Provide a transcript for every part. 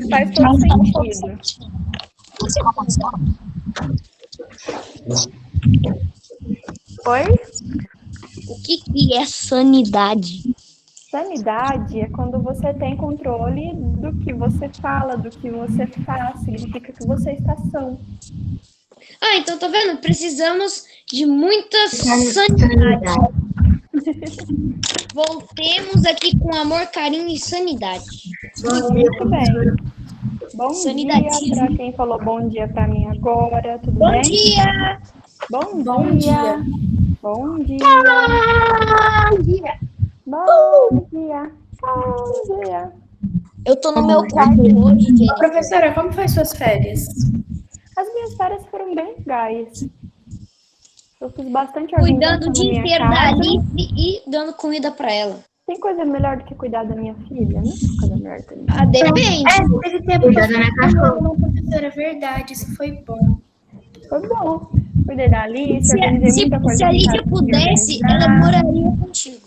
faz todo sentido. Oi? O que é sanidade? Sanidade é quando você tem controle do que você fala, do que você faz, significa que você está são. Ah, então tá vendo? Precisamos de muita sanidade. Voltemos aqui com amor, carinho e sanidade. Muito bem. Bom Sanidade. dia para quem falou bom dia para mim agora, tudo Bom bem? dia! Bom Bom dia! dia. Bom dia! Bom dia! Bom dia! Bom dia! Eu tô no meu quarto hoje, Ô, Jennifer. professora, como foi suas férias? As minhas férias foram bem legais. Eu fiz bastante Cuidando organização o dia na minha inteiro da casa. Alice e dando comida pra ela. Tem coisa melhor do que cuidar da minha filha, né? Coisa melhor que isso. Ah, depende. Teve tempo Cuidar pra da minha ficar cachorra. com a professora, verdade, isso foi bom. Foi bom. Cuidei da Alice, Se organizei muita coisa. a que Alicia eu pudesse, organizar. ela moraria contigo.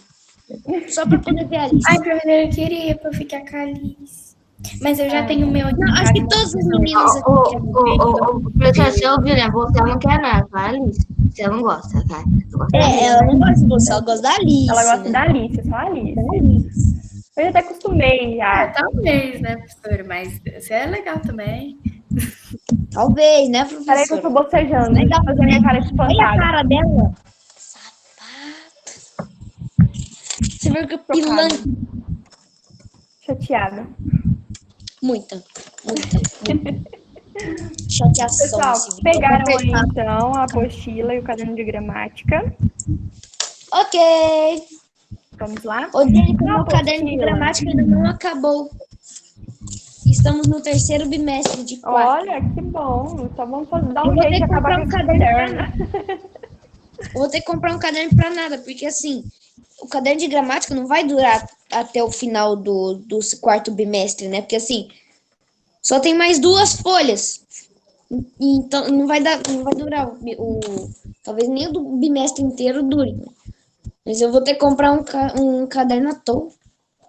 Só pra poder ver a Alice. Ai, professora, eu queria pra eu ficar com a Alice. Mas eu já tenho o meu aqui. Não, acho que todos os meninos aqui querem. Professor, você ouviu, né? Você não quer nada, tá, Alice? Você não gosta, tá? Eu gosto da Alice. Ela não gosta de você, ela gosta da Alice. Ela gosta né? da Alice, só a Alice. Eu já até acostumei já. Talvez, né, professora? Mas você é legal também. Talvez, né, Peraí que eu professora? tô bocejando. Deixa eu fazer minha cara de Olha a espantada. cara dela. Sapato. Você viu que o pilantra... Chateada. Muita. Chateação. Pessoal, assim. pegaram aí então a apostila e o caderno de gramática. Ok. Vamos lá? O Jennifer, Na meu caderno de apostila. gramática ainda não acabou. Estamos no terceiro bimestre de 4. Olha, que bom. Então vamos dar Eu um vou jeito ter de que acabar comprar com um esse caderno caderno. Eu vou ter que comprar um caderno pra nada, porque assim, o caderno de gramática não vai durar até o final do quarto bimestre, né? Porque assim, só tem mais 2 folhas. Então não vai durar talvez nem o do bimestre inteiro dure. Mas eu vou ter que comprar um caderno à toa,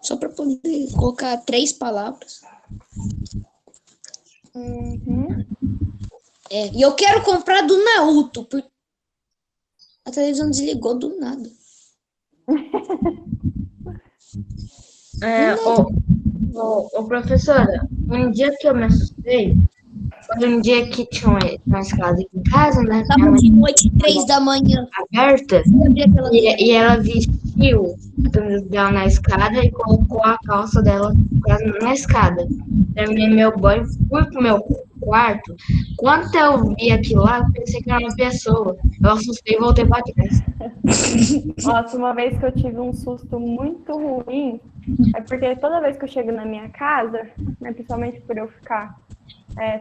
só para poder colocar 3 palavras. Uhum. E eu quero comprar do Naruto, porque a televisão desligou do nada. Professora, um dia que eu me assustei, foi um dia que tinha uma escada aqui em casa, né? Minha Tava mãe de noite, 3 da manhã. aberta, Eu abri aquela e ela vestiu a camisa dela na escada e colocou a calça dela quase na escada. Terminei meu banho, fui pro meu quarto. Quando eu vi aquilo lá, eu pensei que era uma pessoa. Eu assustei e voltei para trás. Nossa, uma vez que eu tive um susto muito ruim, é porque toda vez que eu chego na minha casa, né, principalmente por eu ficar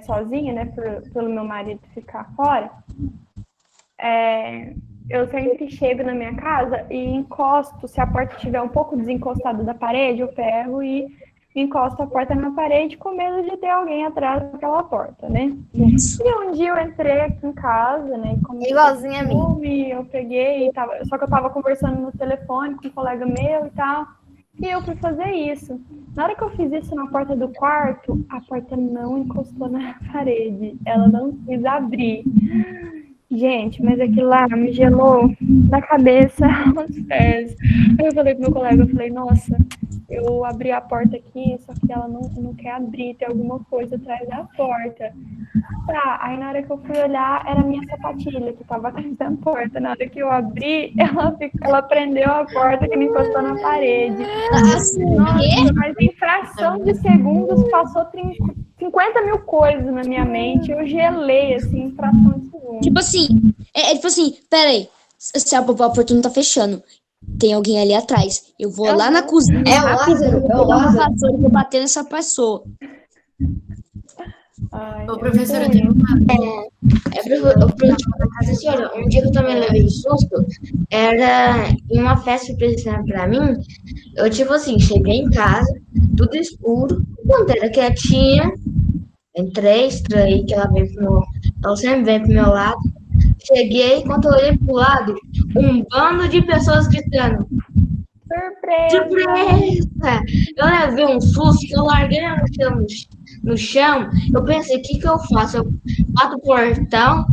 sozinha, né, pelo meu marido ficar fora, eu sempre chego na minha casa e encosto, se a porta estiver um pouco desencostada da parede, eu pego e encosto a porta na parede com medo de ter alguém atrás daquela porta, né? E um dia eu entrei aqui em casa, né? Igualzinha a mim. E eu peguei, só que eu tava conversando no telefone com um colega meu e tal, e eu fui fazer isso. Na hora que eu fiz isso na porta do quarto, a porta não encostou na parede, ela não quis abrir. Gente, mas aquilo lá me gelou da cabeça aos pés. Aí eu falei pro meu colega, eu falei, nossa, eu abri a porta aqui, só que ela não quer abrir, tem alguma coisa atrás da porta. Tá, aí na hora que eu fui olhar, era a minha sapatilha que tava atrás da porta. Na hora que eu abri, ela prendeu a porta que não encostou na parede. Nossa, mas em fração de segundos passou 50 mil coisas na minha mente. Eu gelei, assim, em fração de segundos. Tipo assim, peraí. Se a porta não tá fechando, tem alguém ali atrás. Eu vou lá na cozinha. Lázaro, Vou pegar uma vassoura e vou bater nessa pessoa. Ai, Ô, professora, eu tenho Professora, um dia que eu também levei um susto, era em uma festa que fizeram pra mim. Eu, tipo assim, cheguei em casa, tudo escuro, quando era quietinha, entrei, estranhei que ela sempre vem pro meu lado. Cheguei, quando eu olhei pro lado, um bando de pessoas gritando. surpresa! Surpresa! Eu levei um susto que eu larguei a mochila no chão, eu pensei, o que que eu faço? Eu bato o portão,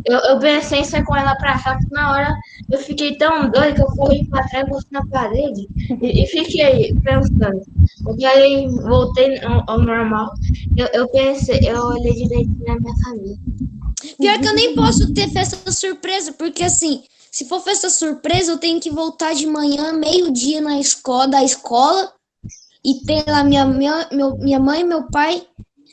eu pensei em sair com ela pra cá, que na hora eu fiquei tão doido que eu corri pra trás, botei na parede e fiquei pensando. E aí voltei ao normal. Eu pensei, eu olhei direito na minha família. Pior que eu nem posso ter festa surpresa, porque assim, se for festa surpresa, eu tenho que voltar de manhã, meio-dia da escola, e ter lá minha mãe, meu pai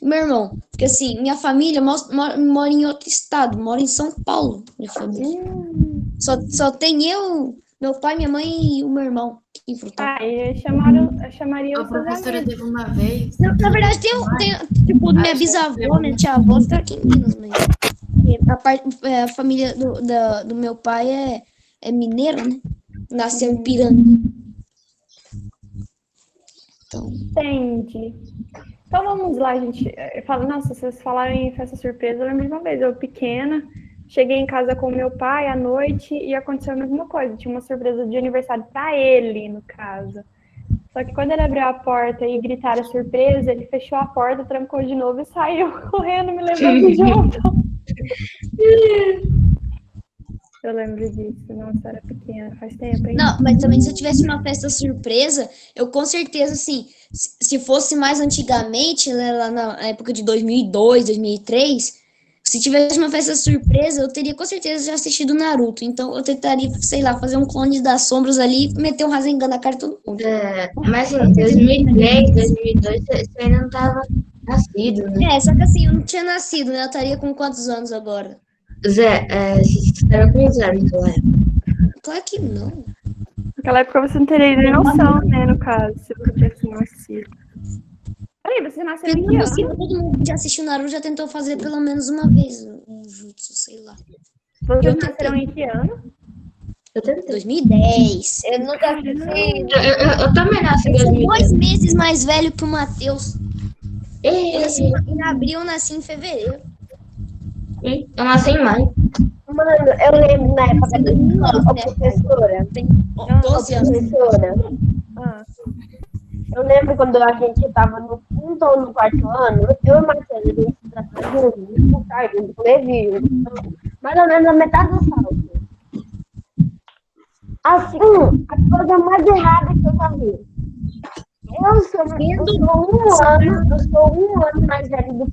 e meu irmão. Porque assim, minha família mora em outro estado, mora em São Paulo, minha família. Só tem eu, meu pai, minha mãe e o meu irmão aqui em Frutal. Eu chamaria A os seus professora amigos. teve uma vez. Na verdade, tem tipo, minha bisavó, minha tia-avó tá aqui em Minas, mas a família do meu pai é mineiro, né? Nasceu em Piranga. Então, Entendi. Então vamos lá, gente. Nossa, vocês falaram em festa surpresa, eu lembro de uma vez, eu pequena, cheguei em casa com meu pai à noite e aconteceu a mesma coisa. Tinha uma surpresa de aniversário para ele, no caso. Só que quando ele abriu a porta e gritaram surpresa, ele fechou a porta, trancou de novo e saiu correndo, me levando junto. Eu lembro disso. Nossa, eu era pequena, faz tempo, hein? não, mas também se eu tivesse uma festa surpresa, eu com certeza, assim, se fosse mais antigamente, né, lá na época de 2002, 2003, se tivesse uma festa surpresa, eu teria com certeza já assistido Naruto. Então eu tentaria, sei lá, fazer um clone das sombras ali e meter um Rasengan na cara de todo mundo. Mas em 2003, 2002, você ainda não estava nascido, né? Só que assim, eu não tinha nascido, né? Eu estaria com quantos anos agora? Zé, você era com Zé naquela época. Claro que não. Naquela época você não teria nem noção, né, no caso, se você tivesse nascido. Peraí, você nasceu em que ano? Assim, todo mundo que já assistiu Naruto já tentou fazer pelo menos uma vez um jutsu, sei lá. Vocês nasceram em que ano? Eu tentei. 2010. Eu nunca assisti. Eu também nasci em Eu sou 2010. 2 meses mais velho que o Matheus. Ei, Eu nasci em abril, eu nasci em fevereiro. eu nasci em maio. Mano, eu lembro na época da escola, Né? professora. Tem 12 anos. Professora. Ah, Eu lembro quando a gente estava no quinto ou no quarto ano, eu e o Marcelo, a gente estava juntos, no cargo, no colégio, mais ou menos a metade do salto. Assim, a coisa mais errada que eu já vi. Eu sou um ano mais velho do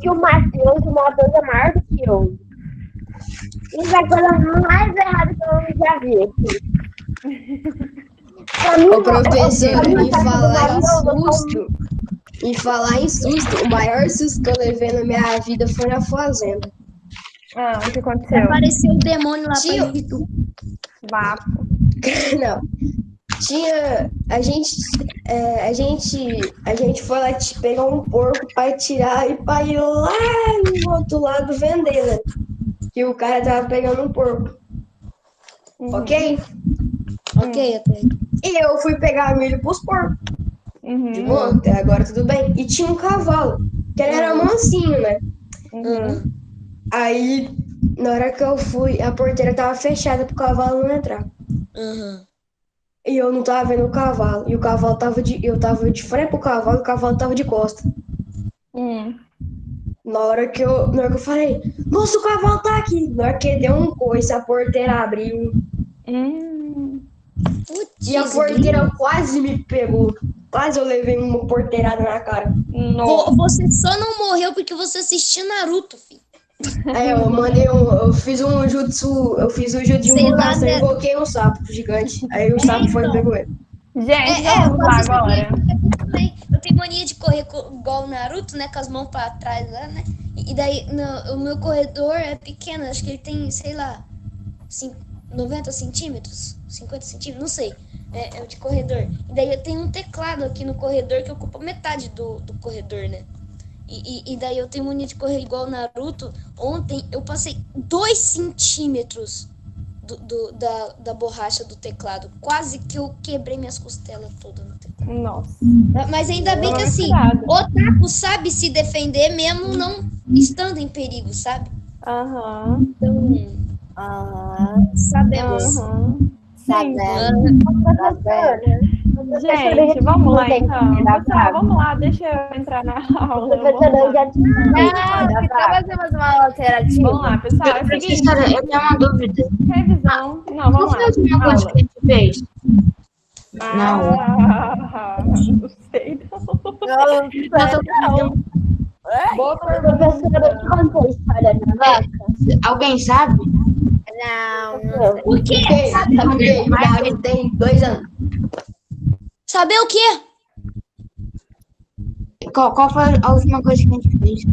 que o Matheus, o Matheus é maior do que eu. Isso é a coisa mais errada que eu já vi aqui. Ô, professor, em falar em susto, o maior susto que eu levei na minha vida foi na fazenda. o que aconteceu? Apareceu o demônio lá Tio. pra tu. Vapo. Não. Tinha. A gente foi lá pegar um porco pra tirar e pra ir lá no outro lado vender, né? Que o cara tava pegando um porco. Ok? Ok, até. E eu fui pegar milho pros porcos. De boa, até agora tudo bem. E tinha um cavalo, que ele era mansinho, né? Aí, na hora que eu fui, a porteira tava fechada pro cavalo não entrar. E eu não tava vendo o cavalo. E o cavalo eu tava de frente pro cavalo e o cavalo tava de costa. Na hora que eu falei, nossa, o cavalo tá aqui. Na hora que deu um coice, a porteira abriu. E a porteira quase me pegou. Quase eu levei uma porteirada na cara. Você só não morreu porque você assistiu Naruto, filho. Aí eu fiz um jutsu, de invocação e invoquei um sapo gigante. Aí o sapo foi e pegou ele. Gente, vamos lá agora. Eu tenho mania de correr igual o Naruto, né? Com as mãos pra trás lá, né? E daí o meu corredor é pequeno, acho que ele tem, sei lá, 90 centímetros, 50 centímetros, não sei. É o de corredor. E daí eu tenho um teclado aqui no corredor que ocupa metade do corredor, né? E daí eu tenho mania de correr igual o Naruto. Ontem eu passei 2 centímetros da borracha do teclado. Quase que eu quebrei minhas costelas todas no teclado. Nossa. Mas ainda bem que assim, cuidado. o otaku sabe se defender mesmo não estando em perigo, sabe? Então, sabemos. Sim. Gente, vamos lá então. Pessoal, vamos lá, deixa eu entrar na aula. Professora, eu já tinha Não, que tal fazermos uma alternativa? Vamos lá, pessoal. É o seguinte, Professora, eu tenho uma dúvida. revisão. Não, Qual vamos foi a lá. última coisa Aula. que a gente fez? Não. Não sei, não. Boa Professora, eu te contei a história da vaca. Alguém sabe? Não, não sei. O quê? Davi tem 2 anos. Saber o quê? Qual foi a última coisa que a gente fez?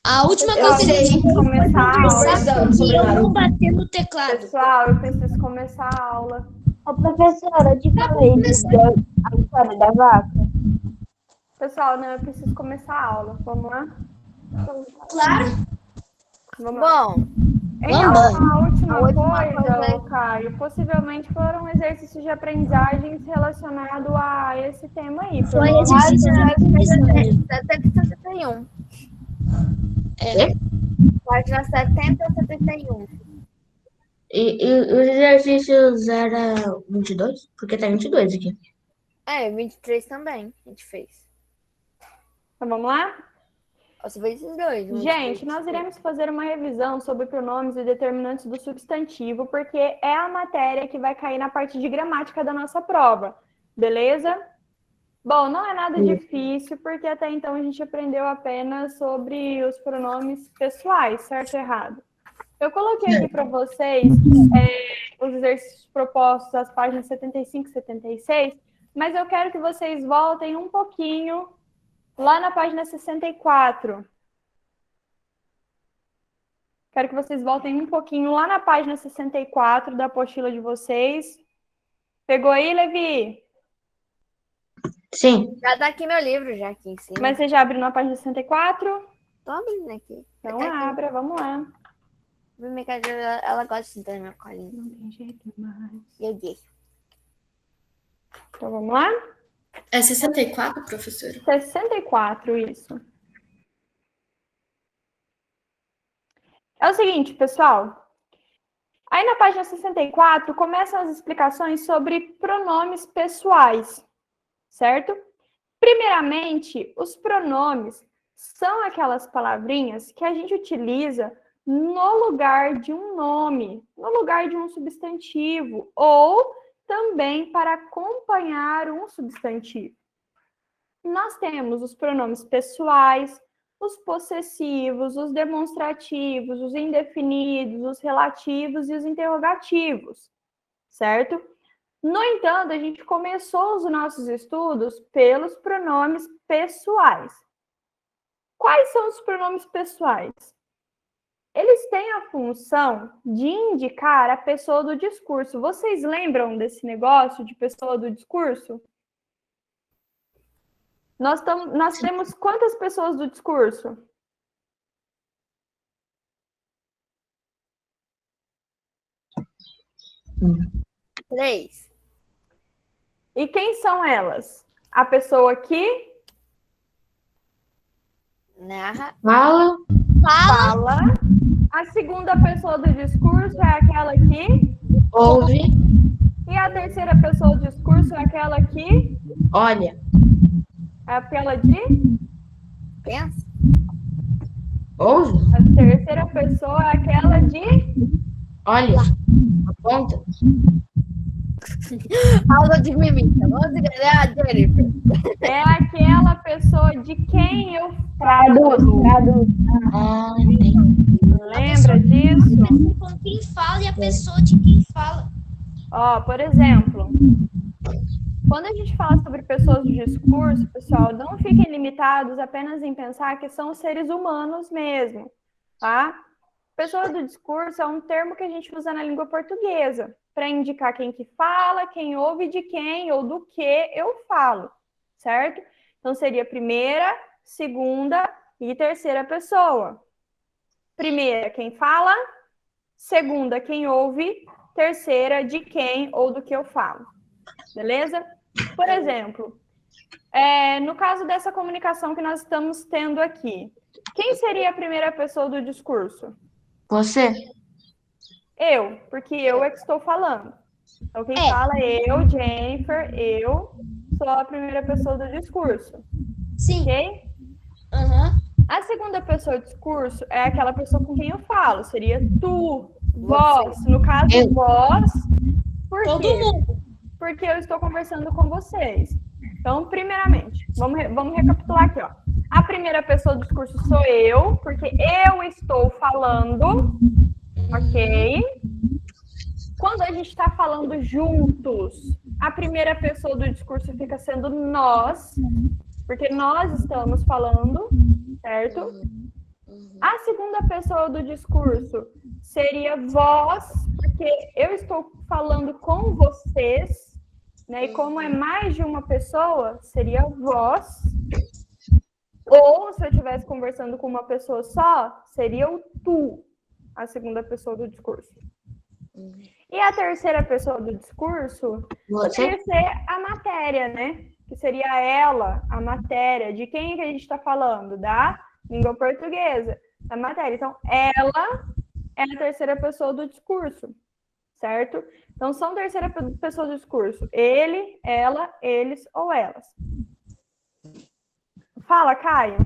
A última Eu coisa que a sei. gente começar a aula. conversar foi que eu não bater no teclado. Pessoal, eu preciso começar a aula. Ô, professora, eu te falei a história da vaca. Pessoal, não, eu preciso começar a aula. Vamos lá? Claro. Vamos lá. Bom, Então, a última última coisa, coisa- ô, Caio, possivelmente foram exercícios de aprendizagens relacionados a esse tema aí. Foi pronomes. exercício de aprendizagem. 70 e 71. É. Página 70 e 71. E os exercícios era 22? Porque tá 22 aqui. É, 23 também a gente fez. Então, vamos lá? Você fez esses dois. 23, Gente, nós iremos fazer uma revisão sobre pronomes e determinantes do substantivo, porque é a matéria que vai cair na parte de gramática da nossa prova, beleza? Bom, não é nada difícil, porque até então a gente aprendeu apenas sobre os pronomes pessoais, certo ou errado? Eu coloquei aqui para vocês os exercícios propostos às páginas 75 e 76, mas eu quero que vocês voltem um pouquinho lá na página 64. Quero que vocês voltem um pouquinho lá na página 64 da apostila de vocês. Pegou aí, Levi? Sim. Já tá aqui meu livro, já aqui em cima. Mas você já abriu na página 64? Tô abrindo aqui. Então Tá aqui. abra, vamos lá. Minha cadê? Ela gosta de sentar na minha colinha. Não tem jeito mais. E eu deixo. Então vamos lá? É 64, professora? 64, isso. É o seguinte, pessoal. Aí na página 64 começam as explicações sobre pronomes pessoais, certo? Primeiramente, os pronomes são aquelas palavrinhas que a gente utiliza no lugar de um nome, no lugar de um substantivo, ou também para acompanhar um substantivo. Nós temos os pronomes pessoais, os possessivos, os demonstrativos, os indefinidos, os relativos e os interrogativos, certo? No entanto, a gente começou os nossos estudos pelos pronomes pessoais. Quais são os pronomes pessoais? Eles têm a função de indicar a pessoa do discurso. Vocês lembram desse negócio de pessoa do discurso? Nós temos quantas pessoas do discurso? Três. E quem são elas? A pessoa que Narra. Fala. fala. A segunda pessoa do discurso é aquela que... Ouve. E a terceira pessoa do discurso é aquela que... Olha. É aquela de... Pensa. Ouve. A terceira pessoa é aquela de... Olha. Aponta. Aula de mimita. Vamos enganar a Jennifer. É aquela pessoa de quem eu Traduz. Ah, entendi. lembra disso? Com quem fala e a pessoa de quem fala. Ó, por exemplo, quando a gente fala sobre pessoas do discurso, pessoal, não fiquem limitados apenas em pensar que são seres humanos mesmo, tá? Pessoa do discurso é um termo que a gente usa na língua portuguesa para indicar quem que fala, quem ouve de quem ou do que eu falo, certo? Então seria primeira, segunda e terceira pessoa. Primeira, quem fala, segunda, quem ouve, terceira, de quem ou do que eu falo. Beleza? Por exemplo, no caso dessa comunicação que nós estamos tendo aqui, quem seria a primeira pessoa do discurso? Você? Eu, porque eu é que estou falando. Então, quem fala é eu, Jennifer, eu sou a primeira pessoa do discurso. Sim. Ok? A segunda pessoa do discurso é aquela pessoa com quem eu falo. Seria tu, vós. No caso, vós. Por quê? Porque eu estou conversando com vocês. Então, primeiramente, vamos recapitular aqui, ó. A primeira pessoa do discurso sou eu, porque eu estou falando, ok? Quando a gente está falando juntos, a primeira pessoa do discurso fica sendo nós, porque nós estamos falando, certo? A segunda pessoa do discurso seria vós, porque eu estou falando com vocês, né? E como é mais de uma pessoa, seria vós. Ou, se eu estivesse conversando com uma pessoa só, seria o tu, a segunda pessoa do discurso. E a terceira pessoa do discurso poderia ser a matéria, né? Que seria ela, a matéria. De quem que a gente está falando? Da língua portuguesa, da matéria. Então, ela é a terceira pessoa do discurso, certo? Então, são terceira pessoa do discurso. Ele, ela, eles ou elas. Fala, Caio.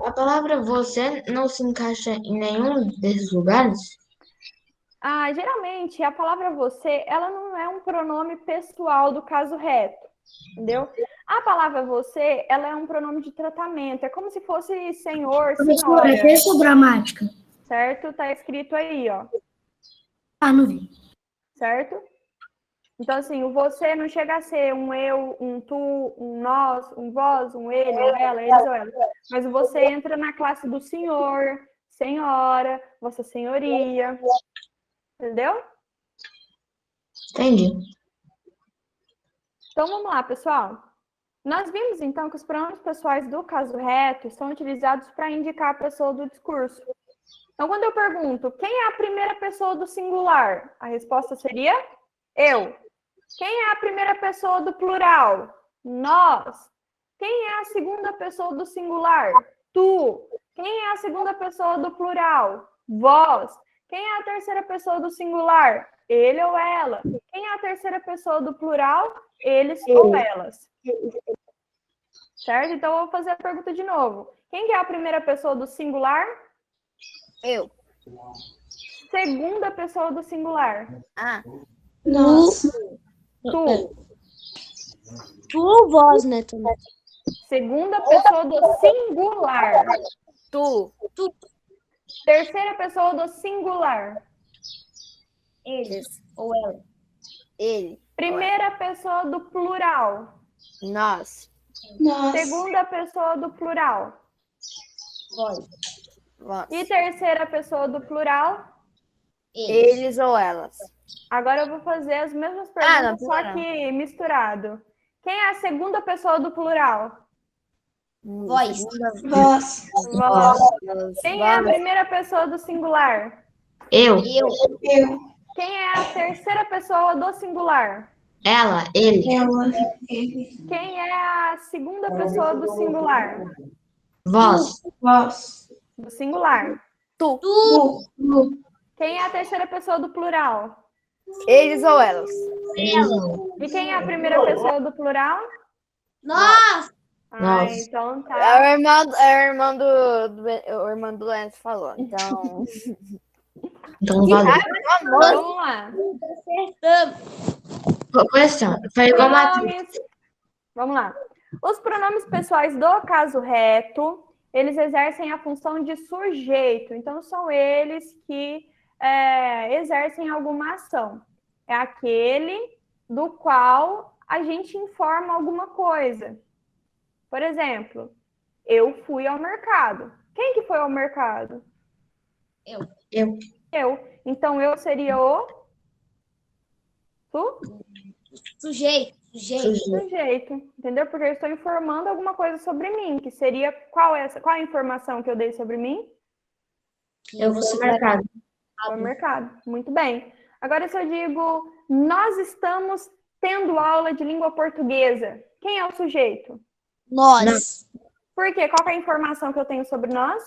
A palavra você não se encaixa em nenhum desses lugares? Geralmente, a palavra você, ela não é um pronome pessoal do caso reto, entendeu? A palavra você, ela é um pronome de tratamento. É como se fosse senhor, senhora. Professora, texto gramática. Certo? Tá escrito aí, ó. Não vi. Certo? Então, assim, o você não chega a ser um eu, um tu, um nós, um vós, um ele, um ela, eles ou ela. Mas o você entra na classe do senhor, senhora, vossa senhoria. Entendeu? Entendi. Então, vamos lá, pessoal. Nós vimos, então, que os pronomes pessoais do caso reto são utilizados para indicar a pessoa do discurso. Então, quando eu pergunto, quem é a primeira pessoa do singular? A resposta seria eu. Quem é a primeira pessoa do plural? Nós. Quem é a segunda pessoa do singular? Tu. Quem é a segunda pessoa do plural? Vós. Quem é a terceira pessoa do singular? Ele ou ela. Quem é a terceira pessoa do plural? Eles ou elas. Certo? Então, eu vou fazer a pergunta de novo. Quem que é a primeira pessoa do singular? Eu. Segunda pessoa do singular? Nossa. Tu. Tu ou vós, né, também? Segunda pessoa do singular. Tu. Terceira pessoa do singular. Eles ou ela. Ele. Primeira pessoa do plural. Nós. Nossa. Segunda pessoa do plural. Vós. Vós. E terceira pessoa do plural. Eles ou elas. Agora eu vou fazer as mesmas perguntas, não, só plural. que misturado. Quem é a segunda pessoa do plural? Vós. Nossa. Vós. Quem é a primeira pessoa do singular? Eu, Eu. Quem é a terceira pessoa do singular? ela, ele, Ela. Ele. Quem é a segunda pessoa do singular? vós, Vós. Do singular. Tu. Quem é a terceira pessoa do plural? Eles ou elas. E quem é a primeira pessoa do plural? Nós. Nós. Então tá. É o irmão do Lance falou. Então. então valeu. Vamos lá. Questão, foi igual a Matheus. Pronomes. Vamos lá. Os pronomes pessoais do caso reto, eles exercem a função de sujeito. Então, são eles que exercem alguma ação. É aquele do qual a gente informa alguma coisa. Por exemplo, eu fui ao mercado. Quem que foi ao mercado? Eu. Então, eu seria o... Tu? Sujeito. Sujeito, entendeu? Porque eu estou informando alguma coisa sobre mim, que seria qual a informação que eu dei sobre mim? Eu vou ser marcado. Ao mercado. Muito bem. Agora, se eu digo, nós estamos tendo aula de língua portuguesa, quem é o sujeito? Nós. Por quê? Qual que é a informação que eu tenho sobre nós?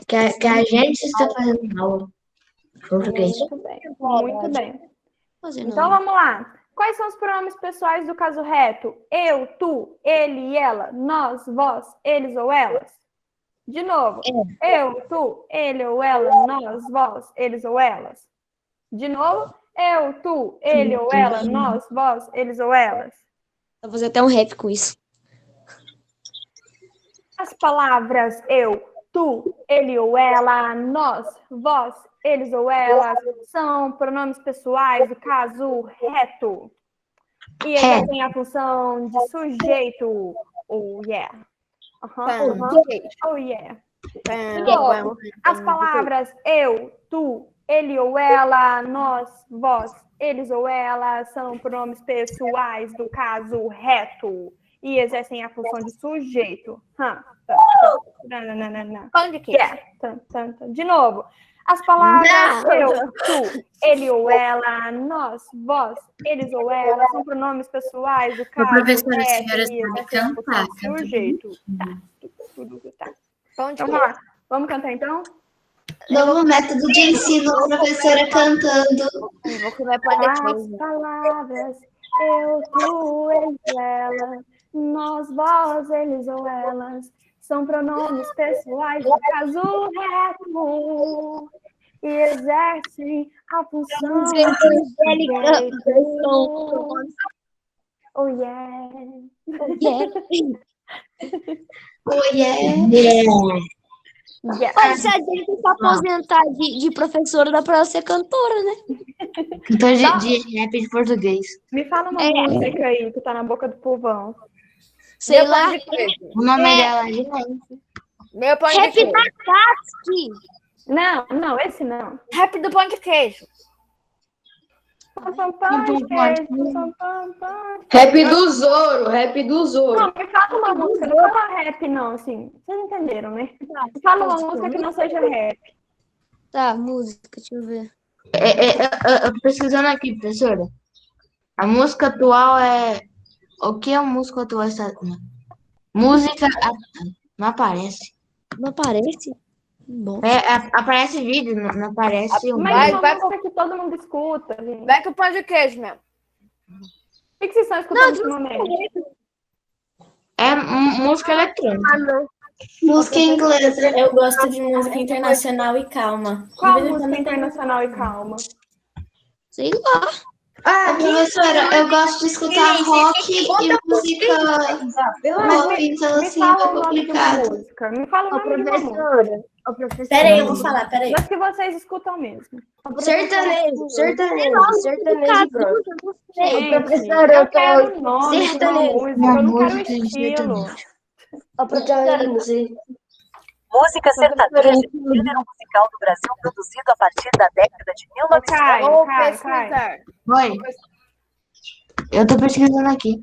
Que a gente está fazendo aula. Português. Muito bem. Muito bem. Fazer Então não. vamos lá. Quais são os pronomes pessoais do caso reto? Eu, tu, ele e ela, nós, vós, eles ou elas? De novo. Eu, tu, ele ou ela, nós, vós, eles ou elas? De novo. Eu, tu, ele ou ela, nós, vós, eles ou elas? Vou fazer até um rap com isso. As palavras eu, tu, ele ou ela, nós, vós, eles ou elas são pronomes pessoais do caso reto. E exercem a função de sujeito. Oh, yeah. Oh, yeah. De novo, as palavras eu, tu, ele ou ela, nós, vós, eles ou elas são pronomes pessoais do caso reto e exercem a função de sujeito. Pão de queijo. De novo, as palavras eu, tu, ele ou ela, nós, vós, eles ou elas são pronomes pessoais do caso professora, a reto senhora e sabe exercem a função cantar, de sujeito. Tá. Pão de Então, vamos lá. Vamos cantar, então? Novo método de ensino, a professora cantando. queijo. Vou comer pão de As queijo. palavras eu, tu, eles, ela, nós, vós, eles ou elas são pronomes pessoais do caso reto e exercem a função de sujeito. Oh, yeah. Oh, yeah. Yeah. Olha, se a gente se aposentar de professora, dá pra ela ser cantora, né? Cantor de rap de português. Me fala uma música aí que tá na boca do povão. Sei Meu lá. pão de queijo. O nome dela é Gente. Meu pão de Rap queijo. da Katsuki. Não, esse não. Rap do pão de queijo. Rap do Zoro, rap do Zoro. Não, me fala uma música, não fala rap, não, assim. Vocês entenderam, né? Me fala uma música que não seja rap. Tá, música, deixa eu ver. Eu tô pesquisando aqui, professora. A música atual é. O que a música atual está. Música. Não aparece. Não aparece? Bom. Aparece vídeo, não aparece um. Mas Vai, uma vai. música que todo mundo escuta, gente. Vai com o pão de queijo mesmo. O que vocês estão escutando ultimamente? É música eletrônica. Música em inglês. Eu gosto de música internacional e calma. Qual música internacional e calma? Sei lá. Professora, eu gosto de escutar rock e música pop, então Me assim fala é o nome de uma complicado. música. Me fala o nome de uma música. Peraí, eu vou falar, peraí. Das que vocês escutam mesmo. Sertanejo, pronto. Gente, eu quero o nome de uma sertanejo. música, eu não quero o estilo. Música sertaneja, gênero musical do Brasil produzido a partir da década de 1900. Vou Caio. pesquisar. Oi. Eu tô pesquisando aqui.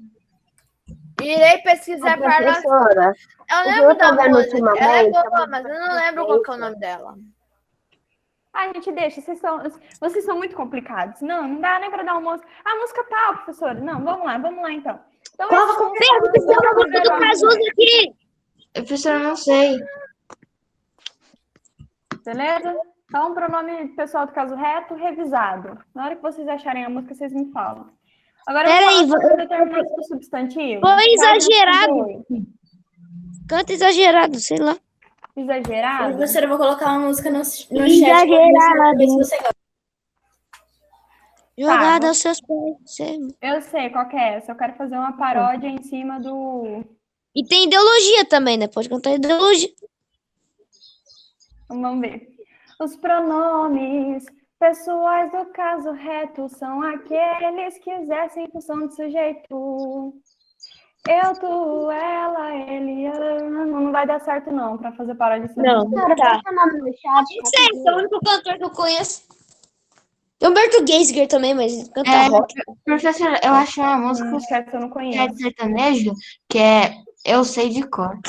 Irei pesquisar para nós. Professora, Eu que lembro eu tô da vendo música. Ela é ultimamente, boa, mas eu não lembro qual que é o nome dela. Ai, gente, deixa, vocês são muito complicados. Não dá nem pra dar uma música. A música tal, professora. Não, vamos lá então. Então, Do Cazuza aqui. Professora, eu não sei. beleza? Então, pronome pessoal do caso reto, revisado. Na hora que vocês acharem a música, vocês me falam. Agora, Peraí, vamos falar determinados do substantivo. Foi exagerado. Canta exagerado, sei lá. Exagerado? Professora, eu vou colocar uma música no chat. Exagerado. Pra ver se você gosta. Jogada aos seus pés. Sei. Eu sei qual que é essa. Eu quero fazer uma paródia em cima do... E tem ideologia também, né? Pode cantar ideologia. Então, vamos ver. Os pronomes pessoais do caso reto são aqueles que exercem função de sujeito. Eu, tu, ela, ele, não vai dar certo não pra fazer paródia em cima Não. do Tá. nome no chat. Sei, esse é o único cantor que eu conheço. Tem o Humberto Geiger também, mas ele canta rock. Professora, eu achei uma música essa eu não que é conheço. de sertanejo, que é Eu Sei de Cor.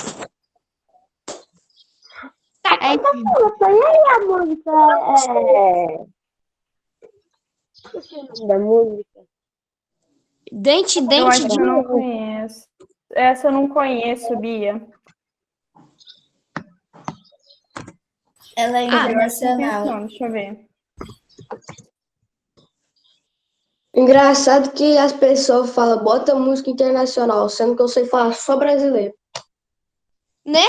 É, E aí a música Esqueci o nome da música. Dente Eu acho de... que eu não conheço. Essa eu não conheço, Bia. Ela é internacional. Não, deixa eu ver. Engraçado que as pessoas falam, bota música internacional, sendo que eu sei falar só brasileiro. Né?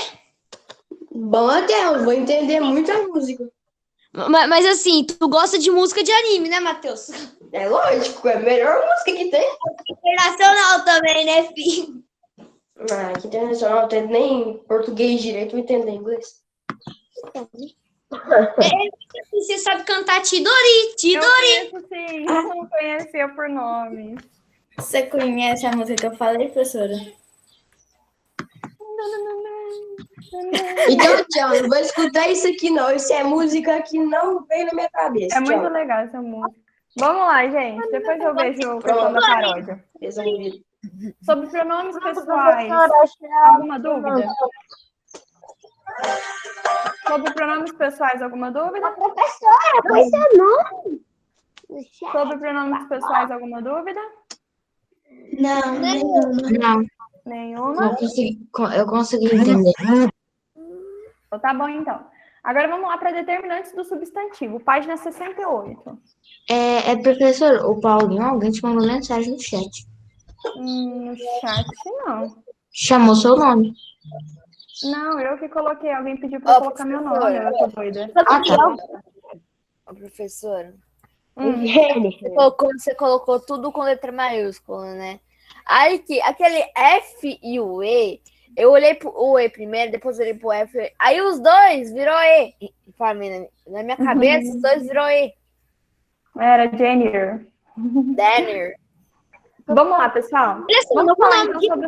Bom até, eu vou entender muita música. Mas assim, tu gosta de música de anime, né, Matheus? É lógico, é a melhor música que tem. Internacional também, né, filho? Ah, que internacional, não entendo nem português direito, vou entender inglês. Você sabe cantar Tidori, Tidori. Eu conheço sim, eu não conhecia por nome. Você conhece a música que eu falei, professora? Então, tchau, não vou escutar isso aqui não. Isso é música que não vem na minha cabeça. É muito Tchau. legal essa música. Vamos lá, gente. Depois eu vejo o questão da paródia. Resolvido. Sobre pronomes pessoais, alguma dúvida? Sobre pronomes pessoais, alguma dúvida? Professora, põe seu nome. Sobre pronomes pessoais, alguma dúvida? Não, Não, Nenhuma? eu consegui entender. Então, tá bom, então. Agora vamos lá para determinantes do substantivo. Página 68. Professor, o Paulinho, alguém te mandou mensagem no chat. No chat, não. Chamou seu nome. Não, eu que coloquei. Alguém pediu para colocar meu nome. Eu tô doida. Ah, tá. Ô, professora, Jennifer. você colocou tudo com letra maiúscula, né? Aí que aquele F e o E, eu olhei pro o E primeiro, depois olhei pro F, aí os dois virou E. Na minha cabeça, os dois virou E. Era Jennifer. Danner. Vamos lá, pessoal. Vamos falar então sobre...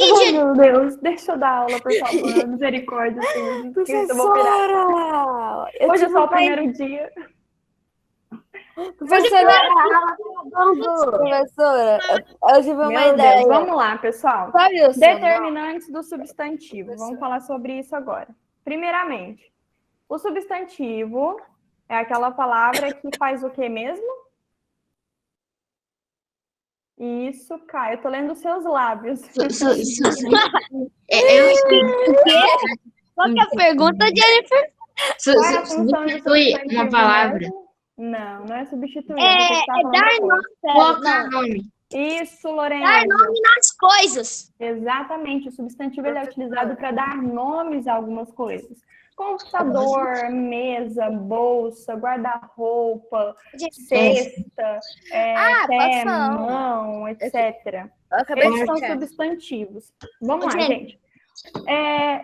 Oh, meu Deus, deixa eu dar aula, por favor. Misericórdia, Deus. Eu vou virar. Hoje é só o primeiro dia. Professora, eu tive uma Meu ideia. Deus, vamos lá, pessoal. Sabe o seu nome? Determinantes do substantivo. Vamos falar sobre isso agora. Primeiramente, o substantivo é aquela palavra que faz o quê mesmo? Isso, Caio. Eu tô lendo os seus lábios. Eu sei. Qual que é a pergunta, Jennifer? Qual é a função do Substitui substantivo uma palavra. mesmo? Não é substituir. Dar nome. Colocar nome. Isso, Lorena. Dar nome nas coisas. Exatamente. O substantivo ele é utilizado para dar nomes a algumas coisas. Computador, mesa, bolsa, guarda-roupa, cesta, pé, mão, etc. Esses são substantivos. Vamos lá, gente.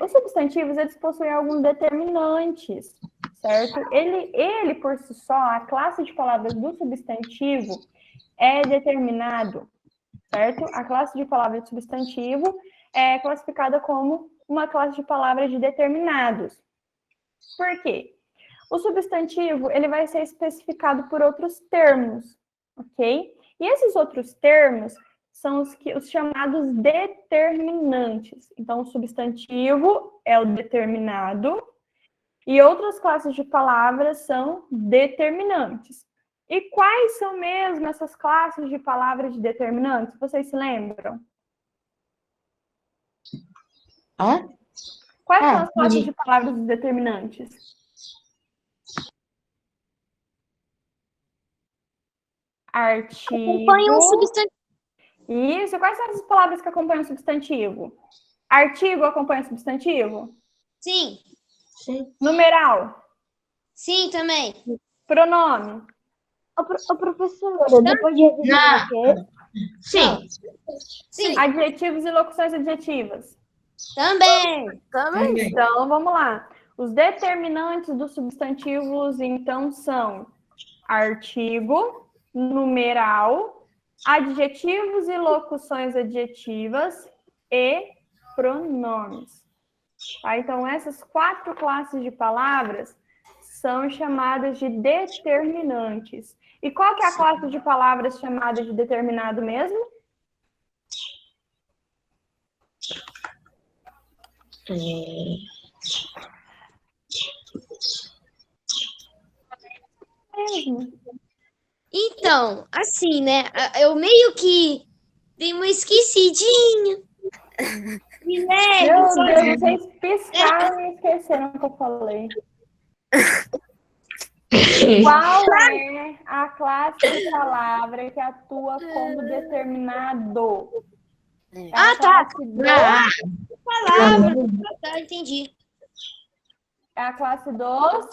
Os substantivos, eles possuem alguns determinantes, certo? Ele, por si só, a classe de palavras do substantivo é determinado, certo? A classe de palavras de substantivo é classificada como uma classe de palavras de determinados. Por quê? O substantivo, ele vai ser especificado por outros termos, ok? E esses outros termos são os chamados determinantes. Então, o substantivo é o determinado e outras classes de palavras são determinantes. E quais são mesmo essas classes de palavras de determinantes? Vocês se lembram? Quais são as classes de palavras determinantes? Artigo. Acompanha um substantivo. Isso. Quais são as palavras que acompanham o substantivo? Artigo acompanha o substantivo? Sim. Numeral? Sim, também. Pronome? Ô, professora, depois de revisar o quê? Sim. Adjetivos e locuções adjetivas? Também. Então, vamos lá. Os determinantes dos substantivos, então, são artigo, numeral, adjetivos e locuções adjetivas e pronomes. Tá? Então, essas 4 classes de palavras são chamadas de determinantes. E qual que é a classe de palavras chamada de determinado mesmo? Então, assim, né? Eu meio que dei uma esquecidinha. Meu Deus, vocês piscaram e esqueceram o que eu falei. Qual é a classe de palavra que atua como determinado? É a classe dos... Palavra. Tá, entendi. É a classe dos...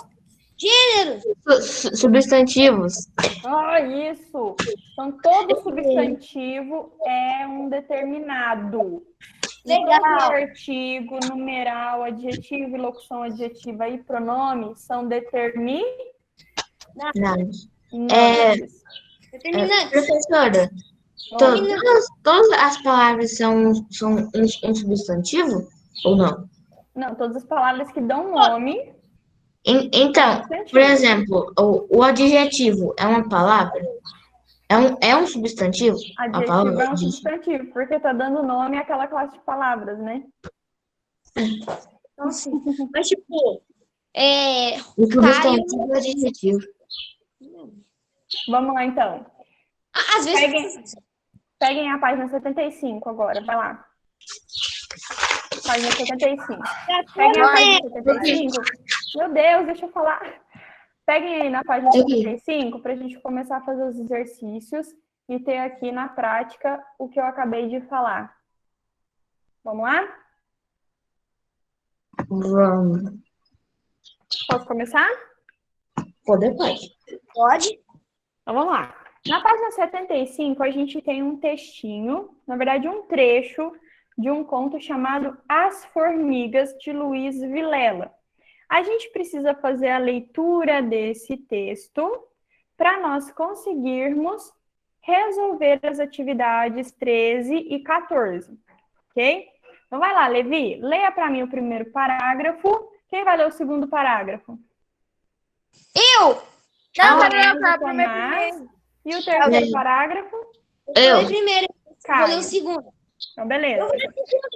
Gênero. Substantivos. Ah, isso! Então, todo substantivo é um determinado. Legal. Então, artigo, numeral, adjetivo e locução adjetiva e pronome são determinantes. Determinante. Professora, todas as palavras são um substantivo ou não? Não, todas as palavras que dão nome. Então, por exemplo, o adjetivo é uma palavra? É um substantivo? A Adjetivo palavra é um substantivo, porque está dando nome àquela classe de palavras, né? Então, sim. Mas, tipo, O substantivo é adjetivo. Vamos lá, então. às vezes... Peguem a página 75 agora, vai lá. Página 75. Peguem a página 75. Meu Deus, deixa eu falar. Peguem aí na página 75 para a gente começar a fazer os exercícios e ter aqui na prática o que eu acabei de falar. Vamos lá? Vamos. Posso começar? Pode. Pode. Então vamos lá. Na página 75, a gente tem um textinho, na verdade um trecho de um conto chamado As Formigas, de Luiz Vilela. A gente precisa fazer a leitura desse texto para nós conseguirmos resolver as atividades 13 e 14, ok? Então vai lá, Levi, leia para mim o primeiro parágrafo. Quem vai ler o segundo parágrafo? Eu! Não, primeiro. E o terceiro parágrafo? Eu falei primeiro. Caio. Vou ler o segundo. Então, beleza.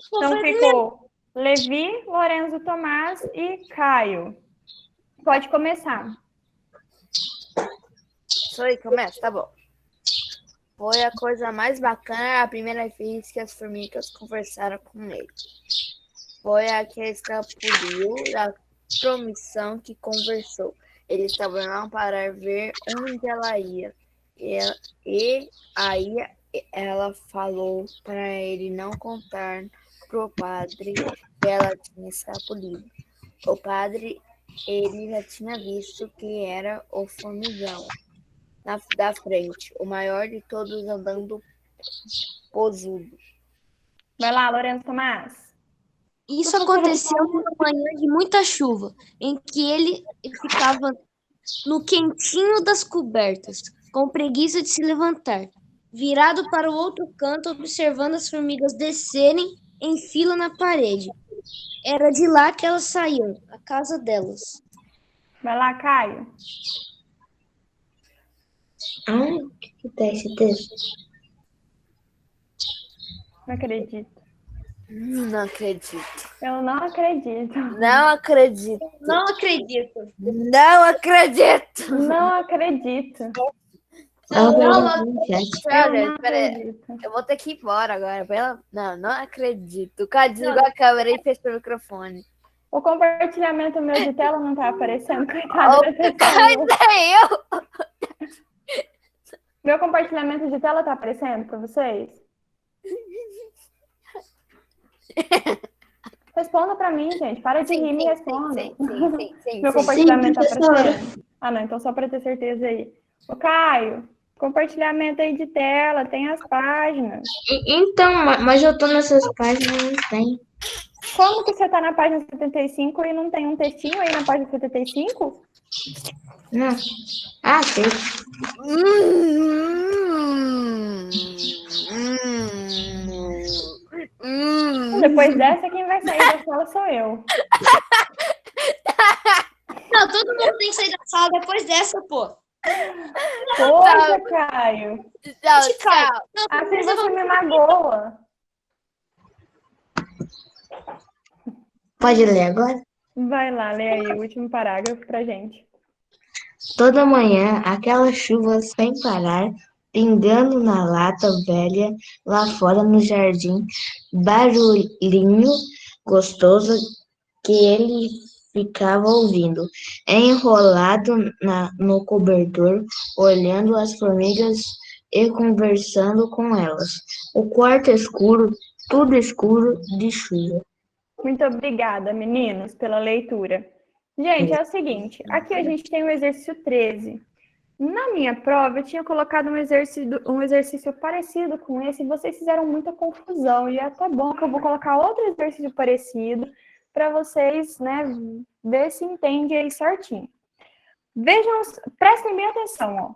Então ficou Levi, Lorenzo Tomás e Caio. Pode começar. Sou eu que começo? Tá bom. Foi a coisa mais bacana a primeira vez que as formigas conversaram com ele. Foi a que escapuliu da promissão que conversou. Eles estavam para ver onde ela ia. E aí ela falou para ele não contar pro padre que ela tinha escapulido. O padre, ele já tinha visto que era o formigão da frente, o maior de todos andando posudo. Vai lá, Lorenzo Tomás. Isso aconteceu numa manhã de muita chuva, em que ele ficava no quentinho das cobertas, com preguiça de se levantar, virado para o outro canto, observando as formigas descerem em fila na parede. Era de lá que elas saíam, a casa delas. Vai lá, Caio. Que tá esse texto? Não acredito. Não acredito. Eu não acredito. Não acredito. Não acredito. Não acredito. Não acredito. Olha, peraí. Eu vou ter que ir embora agora. Não acredito. O cara desligou a câmera e fechou o microfone. O compartilhamento meu de tela não tá aparecendo, coitado da pessoa. Eu. Meu compartilhamento de tela tá aparecendo para vocês? Responda para mim, gente. Para de rir e me responda. Sim. Meu compartilhamento tá aparecendo? Ah, não. Então só para ter certeza aí. Ô, Caio, compartilhamento aí de tela, tem as páginas. Então, mas eu tô nessas páginas, não tem. Como que você tá na página 75 e não tem um textinho aí na página 75? Não. Ah, tem. Depois dessa, quem vai sair da sala sou eu. Não, todo mundo tem que sair da sala depois dessa, pô. Poxa, Caio. Tchau. Assim você me magoa. Pode ler agora? Vai lá, lê aí o último parágrafo pra gente. Toda manhã, aquela chuva sem parar, pingando na lata velha, lá fora no jardim, barulhinho gostoso que ele ficava ouvindo, enrolado no cobertor, olhando as formigas e conversando com elas. O quarto escuro, tudo escuro de chuva. Muito obrigada, meninos, pela leitura. Gente, é o seguinte, aqui a gente tem o exercício 13. Na minha prova, eu tinha colocado um exercício parecido com esse, e vocês fizeram muita confusão, e é até bom que eu vou colocar outro exercício parecido para vocês, né, ver se entende aí certinho. Vejam, prestem bem atenção, ó.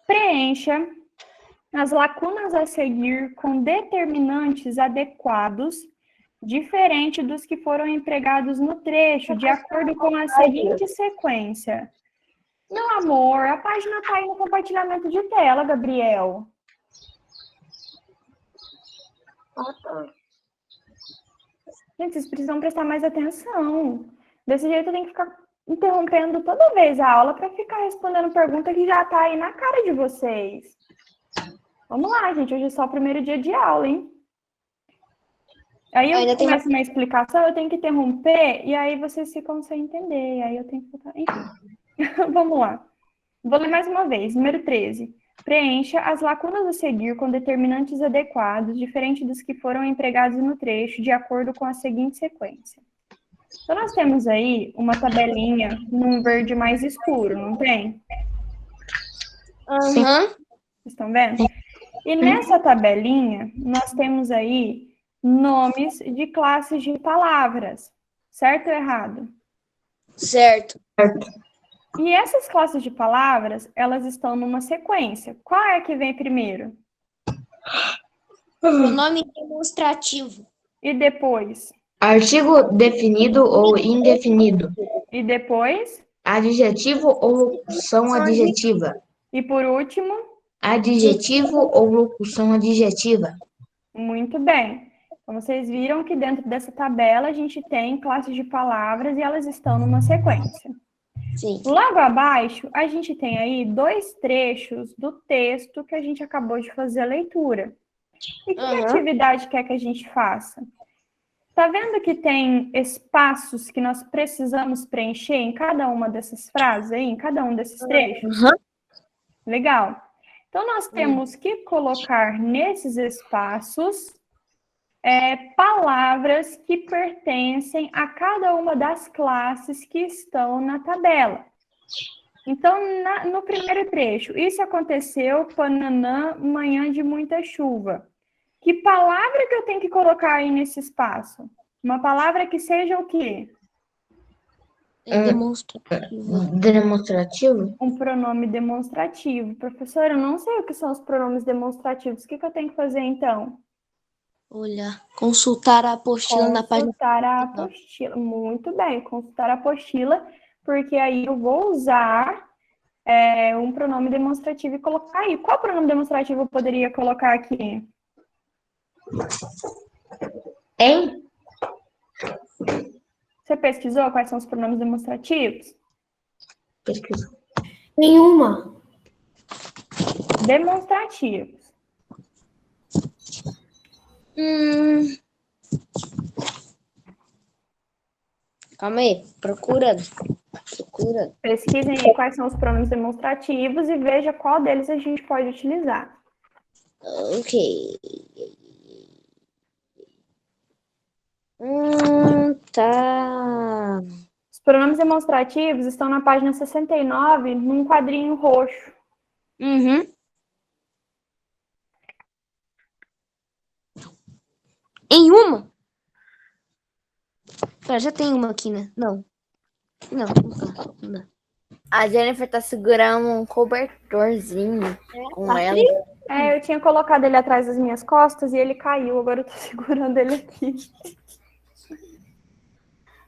Preencha as lacunas a seguir com determinantes adequados, diferente dos que foram empregados no trecho, de acordo com a seguinte sequência. Meu amor, a página está aí no compartilhamento de tela, Gabriel. Gente, vocês precisam prestar mais atenção. Desse jeito eu tenho que ficar interrompendo toda vez a aula para ficar respondendo pergunta que já está aí na cara de vocês. Vamos lá, gente. Hoje é só o primeiro dia de aula, hein? Aí eu começo minha explicação, eu tenho que interromper, e aí vocês ficam sem entender. Aí eu tenho que ficar... Enfim. Vamos lá. Vou ler mais uma vez. Número 13. Preencha as lacunas a seguir com determinantes adequados, diferente dos que foram empregados no trecho, de acordo com a seguinte sequência. Então, nós temos aí uma tabelinha num verde mais escuro, não tem? Uhum. Vocês estão vendo? E nessa tabelinha, nós temos aí nomes de classes de palavras. Certo ou errado? Certo. E essas classes de palavras, elas estão numa sequência. Qual é que vem primeiro? Pronome demonstrativo. E depois? Artigo definido ou indefinido. E depois? Adjetivo ou locução adjetiva. E por último? Adjetivo ou locução adjetiva. Muito bem. Então, vocês viram que dentro dessa tabela a gente tem classes de palavras e elas estão numa sequência. Sim. Logo abaixo, a gente tem aí 2 trechos do texto que a gente acabou de fazer a leitura. E que atividade quer que a gente faça? Tá vendo que tem espaços que nós precisamos preencher em cada uma dessas frases aí, em cada um desses trechos? Legal. Então, nós temos que colocar nesses espaços palavras que pertencem a cada uma das classes que estão na tabela. Então, no primeiro trecho, isso aconteceu, pananã, manhã de muita chuva. Que palavra que eu tenho que colocar aí nesse espaço? Uma palavra que seja o quê? Demonstrativo? Um pronome demonstrativo. Professora, eu não sei o que são os pronomes demonstrativos. O que eu tenho que fazer, então? Olha, consultar a apostila na página. Consultar a apostila. Muito bem, consultar a apostila, porque aí eu vou usar um pronome demonstrativo e colocar aí. Qual pronome demonstrativo eu poderia colocar aqui? Em? Você pesquisou quais são os pronomes demonstrativos? Pesquisou. Nenhuma. Demonstrativos. Calma aí, procura. Pesquisem aí quais são os pronomes demonstrativos e veja qual deles a gente pode utilizar. Ok. Tá. Os pronomes demonstrativos estão na página 69, num quadrinho roxo. Uhum. Em uma? Tá, já tem uma aqui, né? Não. Não dá. A Jennifer tá segurando um cobertorzinho com ela. Eu tinha colocado ele atrás das minhas costas e ele caiu. Agora eu tô segurando ele aqui.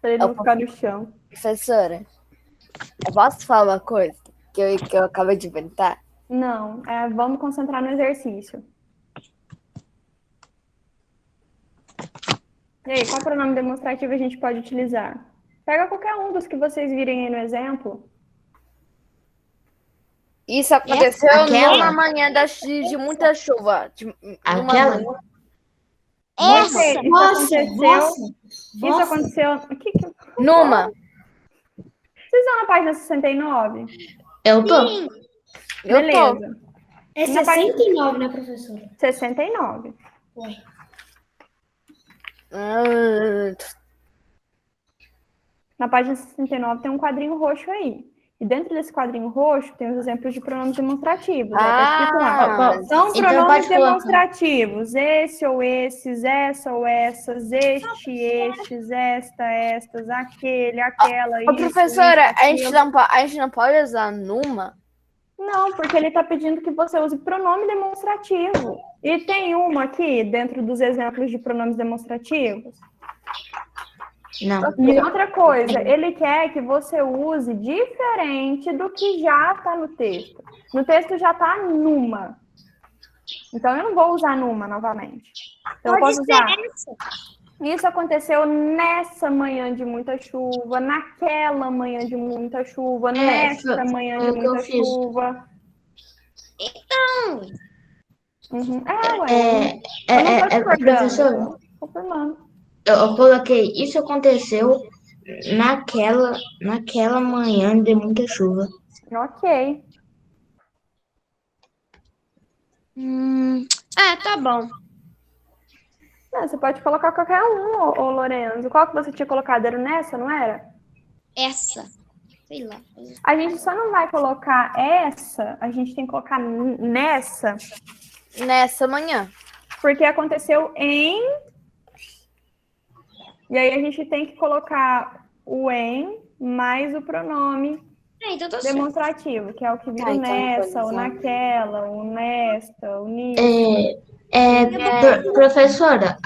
Pra ele não ficar no chão. Professora, eu posso falar uma coisa que eu acabei de inventar? Não, vamos concentrar no exercício. E aí, qual pronome demonstrativo a gente pode utilizar? Pega qualquer um dos que vocês virem aí no exemplo. Isso aconteceu numa manhã de muita chuva. Aquela? Isso aconteceu. Numa. Vocês estão na página 69? Eu tô. Eu tô. Beleza. É Na página 69, né, professora? 69. Ué. Na página 69 tem um quadrinho roxo aí. E dentro desse quadrinho roxo tem os exemplos de pronomes demonstrativos. Aí tá escrito lá. São Então pronomes pode colocar. demonstrativos. Esse ou esses, essa ou essas, este, estes, esta, estas, aquele, aquela, Ô, isso, professora, isso, a gente aquilo. a gente não pode usar numa? Não, porque ele está pedindo que você use pronome demonstrativo. E tem uma aqui, dentro dos exemplos de pronomes demonstrativos. Não. E outra coisa, ele quer que você use diferente do que já está no texto. No texto já está numa. Então, eu não vou usar numa novamente. Então, eu posso usar. Isso aconteceu nessa manhã de muita chuva, naquela manhã de muita chuva, nesta manhã de muita chuva. Então, Uhum. Ué. Eu não tô discordando. Professor, Confirmando. eu coloquei, isso aconteceu naquela manhã de muita chuva. Ok. tá bom. Não, você pode colocar qualquer um, ô Lorenzo. Qual que você tinha colocado? Era nessa, não era? Essa. Sei lá. A gente só não vai colocar essa, a gente tem que colocar nessa, Nessa manhã. porque aconteceu em. E aí a gente tem que colocar o em mais o pronome Então tá certo. demonstrativo, que é o que vira Então nessa, ou pode usar. naquela, ou nesta, ou nisso. Professora,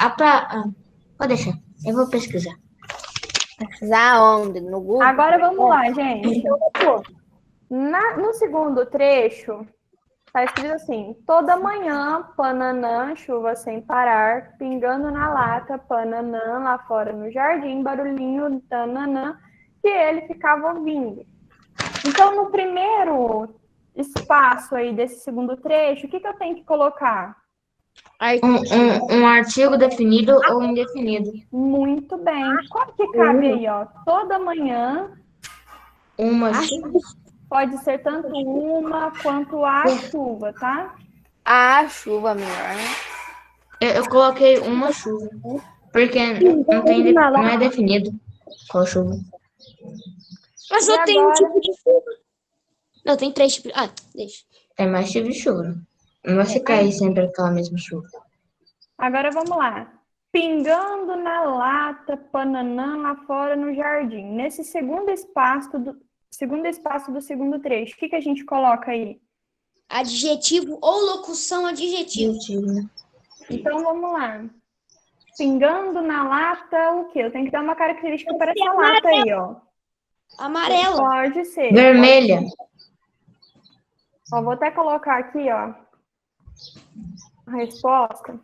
pode deixar, eu vou pesquisar. Pesquisar onde? No Google? Agora vamos lá, gente. No segundo trecho, tá escrito assim: toda manhã, pananã, chuva sem parar, pingando na lata, pananã, lá fora no jardim, barulhinho, tananã, que ele ficava ouvindo. Então, no primeiro espaço aí desse segundo trecho, o que eu tenho que colocar? Um artigo definido ou indefinido. Muito bem. Qual que cabe aí, ó? Toda manhã. Uma chuva. Pode ser tanto uma quanto a chuva, tá? A chuva melhor. Eu coloquei uma chuva, porque não é definido qual chuva. Mas E só tem um agora? tipo de chuva. Não, tem 3 tipos. Deixa. Tem mais tipos de chuva. Não vai ficar sempre aquela mesma chuva. Agora vamos lá. Pingando na lata, pananã lá fora no jardim. Nesse segundo espaço do segundo trecho, o que a gente coloca aí? Adjetivo ou locução adjetivo. Então vamos lá. Pingando na lata, o quê? Eu tenho que dar uma característica para essa lata aí, ó. Amarela. Pode ser. Vermelha. Ó, vou até colocar aqui, ó, a resposta.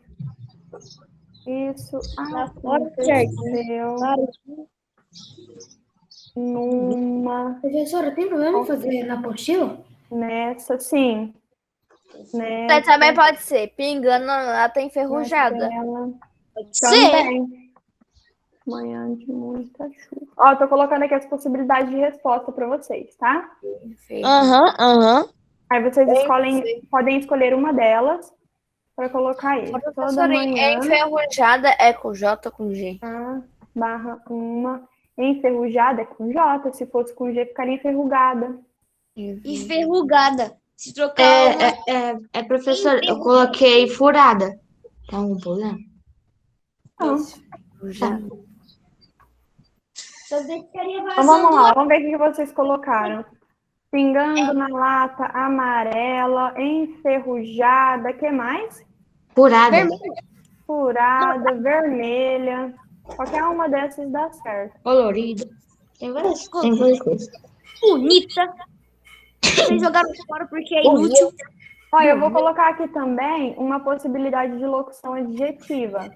Isso aconteceu numa... Professora, tem problema em fazer na apostila? Nessa, sim. Nessa, Mas também pode ser pingando na lata enferrujada. naquela. Pode ser. Também. Manhã de muita chuva. Ó, tô colocando aqui as possibilidades de resposta para vocês, tá? Aham. Aí vocês podem escolher uma delas para colocar aí. Toda Professora, manhã, enferrujada é com J ou com G? barra uma. Enferrujada é com J. Se fosse com G, ficaria enferrugada. Enferrugada. Se trocar Professor, eu coloquei furada. Tá algum problema? Não. Enferrujada. Então vamos lá, vamos ver o que vocês colocaram. Pingando na lata, amarela, enferrujada, que mais? Furada. Furada, vermelha. Qualquer uma dessas dá certo. Colorida. Tem várias coisas. bonita. Vocês jogaram fora porque é inútil. Olha, eu vou colocar aqui também uma possibilidade de locução adjetiva.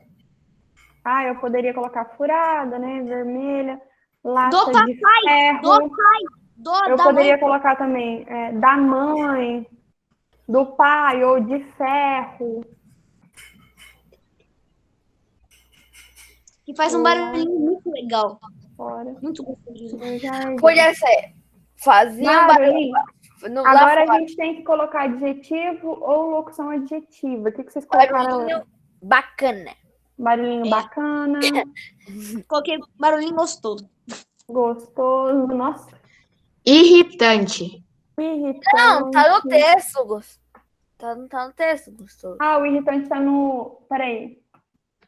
Eu poderia colocar furada, né? Vermelha, lata de ferro. Eu poderia colocar também da mãe, do pai ou de ferro. Que faz um barulhinho muito legal. Fora. Muito gostoso. Podia ser Faziam barulho. Barulhinho. Agora a gente tem que colocar adjetivo ou locução adjetiva. O que vocês colocaram? Barulhinho bacana. Barulhinho bacana. Coloquei barulhinho gostoso. Gostoso. Nossa. Irritante. Irritante. Não, tá no texto, gostoso. Tá no texto, gostoso. Ah, o irritante tá no... Peraí.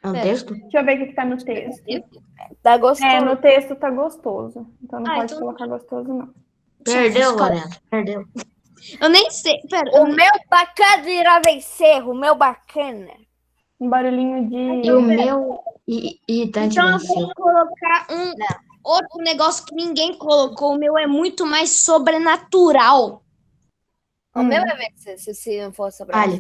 É um texto? Deixa eu ver o que tá no texto. Tá gostoso. É, no texto tá gostoso. Então não pode então- colocar gostoso, não. Perdeu, Lorena. Perdeu. Eu nem sei. Pera, O meu bacana irá vencer. O meu bacana. Um barulhinho de... E o meu irritante então eu venceu. vou colocar outro negócio que ninguém colocou. O meu é muito mais sobrenatural. O meu vai vencer se não for sobre Vale.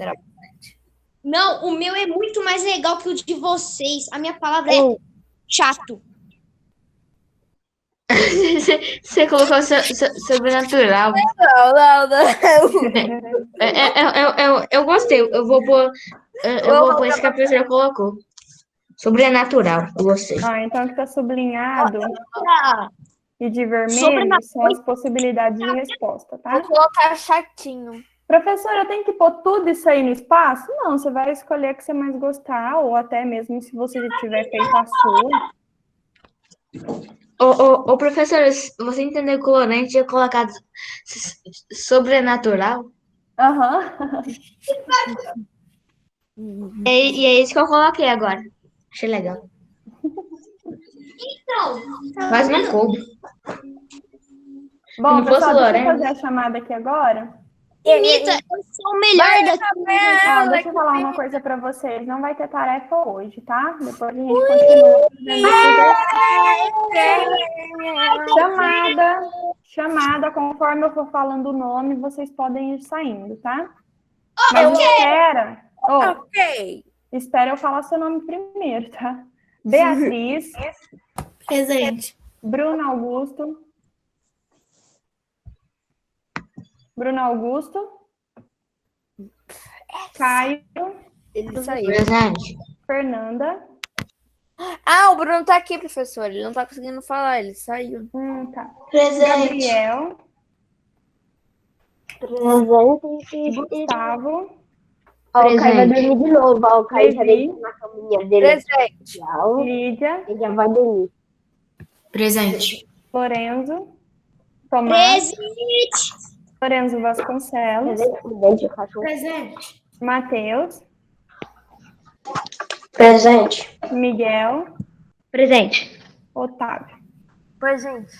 Não, o meu é muito mais legal que o de vocês. A minha palavra é chato. Você colocou sobrenatural. Não. Eu gostei. Eu vou pôr esse que a professora colocou. Sobrenatural. Eu gostei. Ah, então o que tá sublinhado Ah, e de vermelho Sobrenatural. são as possibilidades de resposta, tá? Vou colocar chatinho. Professora, eu tenho que pôr tudo isso aí no espaço? Não, você vai escolher a que você mais gostar, ou até mesmo se você já tiver feito a sua. Ô, professora, você entendeu que o Lorena tinha colocado sobrenatural? Aham. E é isso que eu coloquei agora. Achei legal. Mas não coube. Bom, não fosse pessoal, deixa eu Lorena. fazer a chamada aqui agora. Anitta, eu sou o melhor daqui. Ah, deixa eu falar uma coisa pra vocês. Não vai ter tarefa hoje, tá? Depois a gente continua fazendo chamada. Conforme eu for falando o nome, vocês podem ir saindo, tá? Mas espera eu falar seu nome primeiro, tá? Beatriz, Presente. Bruno Augusto, Caio, Ele saiu. Presente. Fernanda. Ah, o Bruno tá aqui, professor. Ele não tá conseguindo falar, ele saiu. Tá. Presente. Gabriel, Presente. Gustavo, Ó, o Caio vai Presente. dormir de novo. Ó, o Caio já Levi. deitou na caminha dele. Presente. Tchau. Lídia, Ele já vai dormir. Presente. Lorenzo, Tomás, Presente. Lorenzo Vasconcelos, Presente, cachorro. Presente. Matheus, Presente. Miguel, Presente. Otávio. Presente.